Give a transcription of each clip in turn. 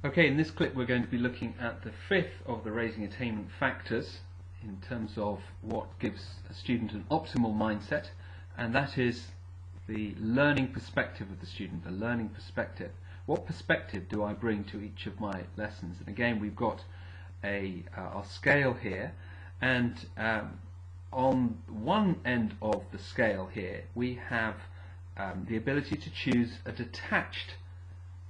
Okay, in this clip we're going to be looking at the fifth of the raising attainment factors in terms of what gives a student an optimal mindset, and that is the learning perspective of the student, the learning perspective. What perspective do I bring to each of my lessons? And again, we've got our scale here, and on one end of the scale here we have the ability to choose a detached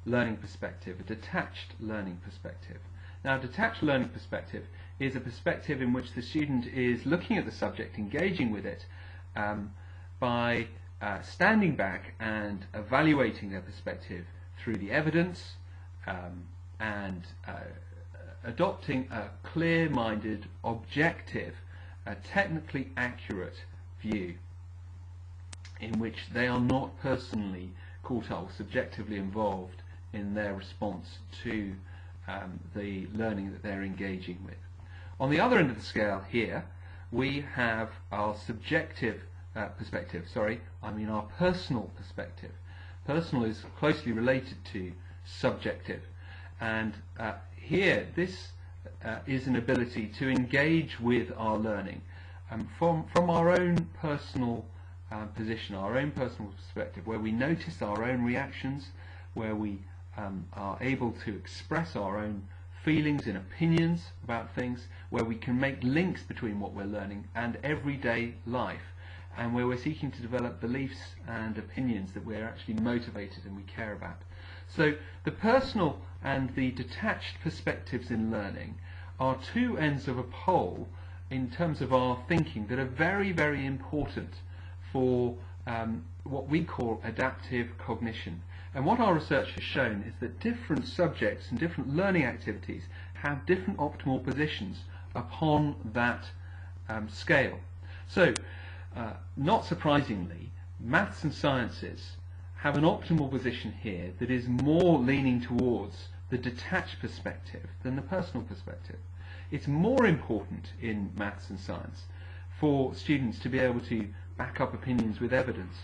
learning perspective, a detached learning perspective. Now, a detached learning perspective is a perspective in which the student is looking at the subject, engaging with it, by standing back and evaluating their perspective through the evidence, and adopting a clear-minded, objective, technically accurate view in which they are not personally caught up, subjectively involved in their response to the learning that they're engaging with. On the other end of the scale here we have our subjective perspective, our personal perspective. Personal is closely related to subjective, and here this is an ability to engage with our learning from our own personal position, our own personal perspective, where we notice our own reactions, where we are able to express our own feelings and opinions about things, where we can make links between what we're learning and everyday life, and where we're seeking to develop beliefs and opinions that we're actually motivated and we care about. So the personal and the detached perspectives in learning are two ends of a pole in terms of our thinking that are very, very important for what we call adaptive cognition. And what our research has shown is that different subjects and different learning activities have different optimal positions upon that scale. So, not surprisingly, maths and sciences have an optimal position here that is more leaning towards the detached perspective than the personal perspective. It's more important in maths and science for students to be able to back up opinions with evidence,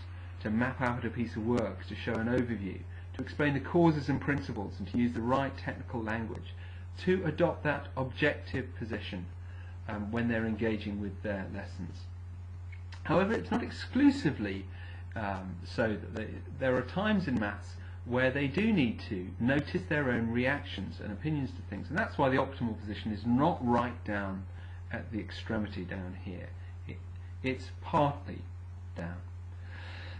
to map out a piece of work, to show an overview, to explain the causes and principles, and to use the right technical language, to adopt that objective position when they're engaging with their lessons. However, it's not exclusively so that there are times in maths where they do need to notice their own reactions and opinions to things, and that's why the optimal position is not right down at the extremity down here. It's partly down.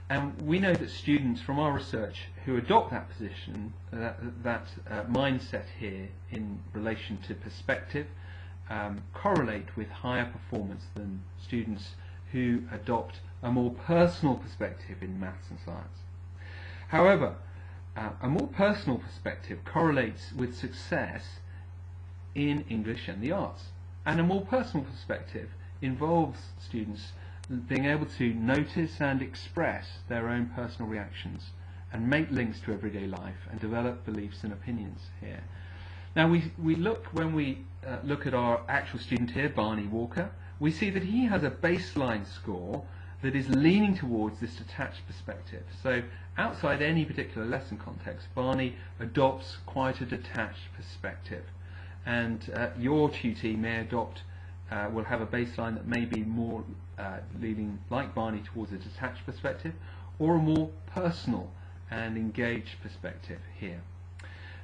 And we know that students from our research who adopt that position, that mindset here in relation to perspective, correlate with higher performance than students who adopt a more personal perspective in maths and science. However, a more personal perspective correlates with success in English and the arts, and a more personal perspective involves students being able to notice and express their own personal reactions and make links to everyday life and develop beliefs and opinions here. Now when we look at our actual student here, Barney Walker, we see that he has a baseline score that is leaning towards this detached perspective. So outside any particular lesson context, Barney adopts quite a detached perspective, and your tutee may adopt will have a baseline that may be more leaning, like Barney, towards a detached perspective, or a more personal and engaged perspective here.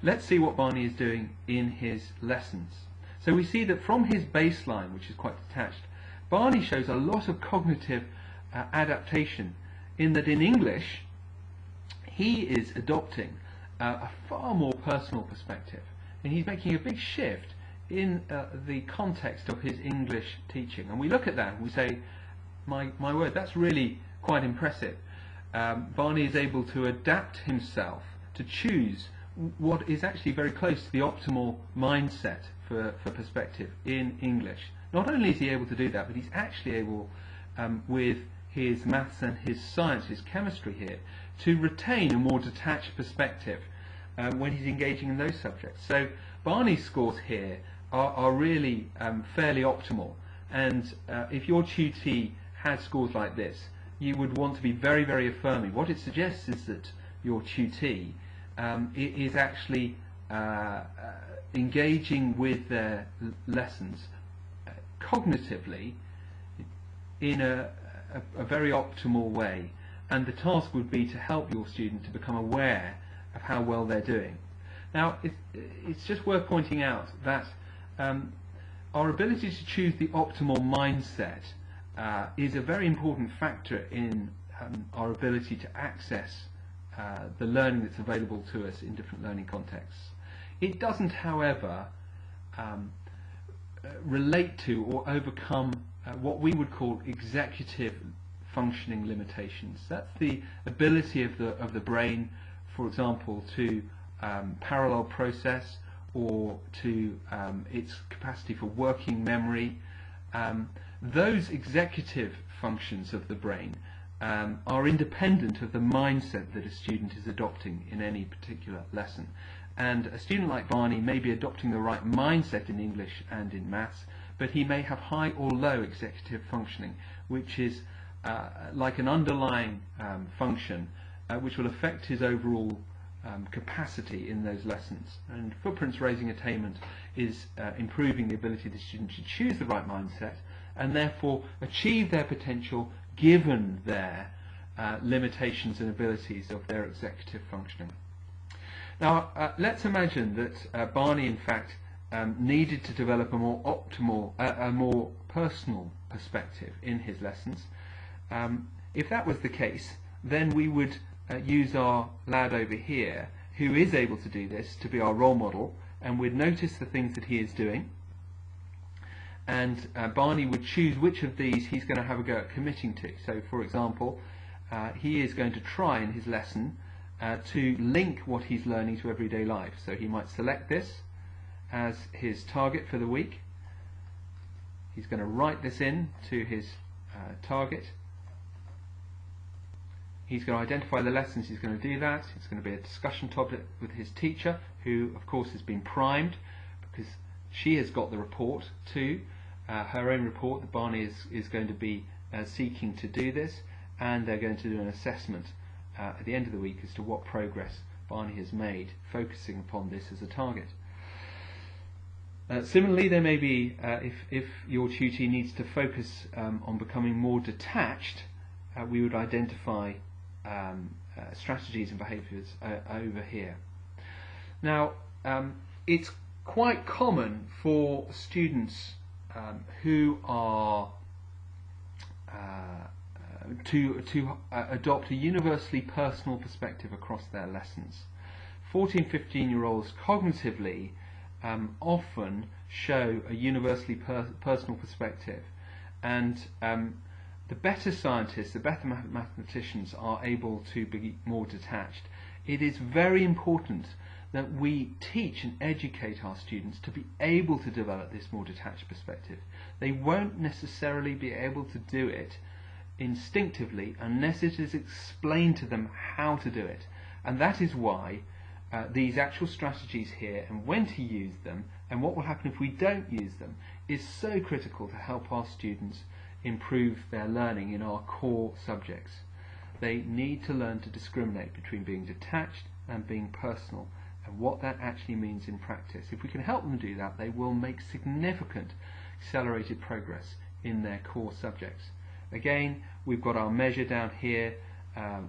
Let's see what Barney is doing in his lessons. So we see that from his baseline, which is quite detached, Barney shows a lot of cognitive adaptation, in that in English he is adopting a far more personal perspective, and he's making a big shift in the context of his English teaching. And we look at that and we say, my word, that's really quite impressive. Barney is able to adapt himself to choose what is actually very close to the optimal mindset for perspective in English. Not only is he able to do that, but he's actually able, with his maths and his science, his chemistry here, to retain a more detached perspective when he's engaging in those subjects. So Barney's scores here are really fairly optimal, and if your tutee had scores like this, you would want to be very, very affirming. What it suggests is that your tutee is actually engaging with their lessons cognitively in a very optimal way, and the task would be to help your student to become aware of how well they're doing. Now, it's just worth pointing out that our ability to choose the optimal mindset is a very important factor in our ability to access the learning that's available to us in different learning contexts. It doesn't, however, relate to or overcome what we would call executive functioning limitations. That's the ability of the brain, for example, to parallel process, or to its capacity for working memory. Those executive functions of the brain are independent of the mindset that a student is adopting in any particular lesson. And a student like Barney may be adopting the right mindset in English and in maths, but he may have high or low executive functioning, which is like an underlying function which will affect his overall capacity in those lessons. And footprints raising attainment is improving the ability of the student to choose the right mindset and therefore achieve their potential given their limitations and abilities of their executive functioning. Now, let's imagine that Barney, in fact, needed to develop a more optimal, a more personal perspective in his lessons. If that was the case, then we would use our lad over here, who is able to do this, to be our role model, and we'd notice the things that he is doing, and Barney would choose which of these he's going to have a go at committing to. So, for example, he is going to try in his lesson to link what he's learning to everyday life. So he might select this as his target for the week. He's going to write this in to his target. He's going to identify the lessons he's going to do that. It's going to be a discussion topic with his teacher, who of course has been primed because she has got the report too, her own report that Barney is going to be seeking to do this, and they're going to do an assessment at the end of the week as to what progress Barney has made, focusing upon this as a target. Similarly, there may be, if your tutee needs to focus on becoming more detached, we would identify strategies and behaviours over here. Now, it's quite common for students who are to adopt a universally personal perspective across their lessons. 14-15-year-olds cognitively often show a universally personal perspective, and the better scientists, the better mathematicians are able to be more detached. It is very important that we teach and educate our students to be able to develop this more detached perspective. They won't necessarily be able to do it instinctively unless it is explained to them how to do it. And that is why these actual strategies here, and when to use them, and what will happen if we don't use them, is so critical to help our students improve their learning in our core subjects. They need to learn to discriminate between being detached and being personal, and what that actually means in practice. If we can help them do that, they will make significant accelerated progress in their core subjects. Again, we've got our measure down here,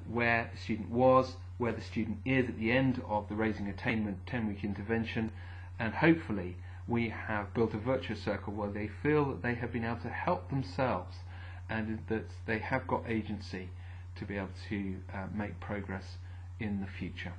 where the student was, where the student is at the end of the Raising Attainment 10-week intervention, and hopefully we have built a virtuous circle where they feel that they have been able to help themselves and that they have got agency to be able to make progress in the future.